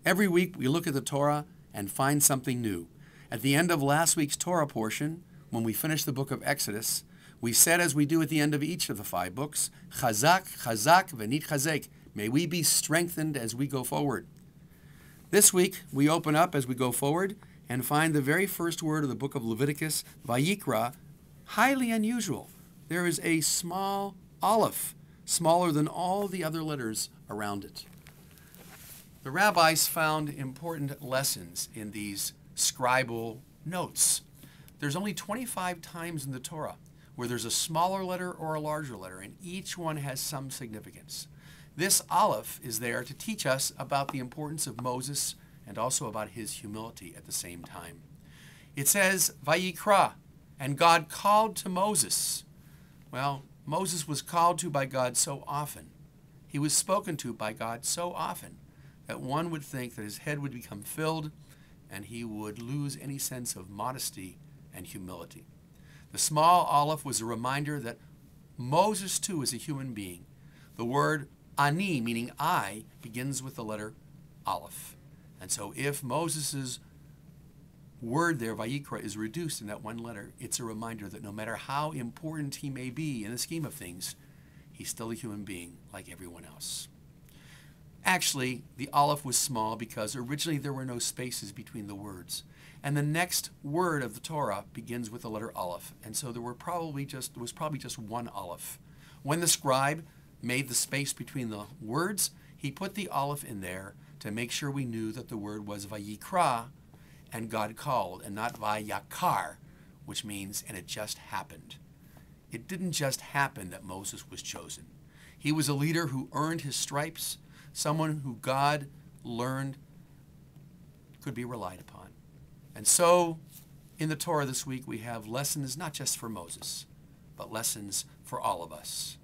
Every week we look at the Torah and find something new. At the end of last week's Torah portion, when we finished the book of Exodus, we said, as we do at the end of each of the 5 books, Chazak, Chazak, V'nit Chazek. May we be strengthened as we go forward. This week, we open up as we go forward and find the very first word of the book of Leviticus, Vayikra, highly unusual. There is a small aleph, smaller than all the other letters around it. The rabbis found important lessons in these scribal notes. There's only 25 times in the Torah where there's a smaller letter or a larger letter, and each one has some significance. This aleph is there to teach us about the importance of Moses and also about his humility at the same time. It says, Vayikra, and God called to Moses. Well, Moses was called to by God so often. He was spoken to by God so often that one would think that his head would become filled and he would lose any sense of modesty and humility. The small aleph was a reminder that Moses too is a human being. The word ani, meaning I, begins with the letter aleph. And so if Moses' word there, Vayikra, is reduced in that one letter, it's a reminder that no matter how important he may be in the scheme of things, he's still a human being like everyone else. Actually, the aleph was small because originally there were no spaces between the words. And the next word of the Torah begins with the letter aleph. And so there was probably just one aleph. When the scribe made the space between the words, he put the aleph in there to make sure we knew that the word was Vayikra, and God called, and not Vayakar, which means, and it just happened. It didn't just happen that Moses was chosen. He was a leader who earned his stripes, someone who God learned could be relied upon. And so, in the Torah this week, we have lessons not just for Moses, but lessons for all of us.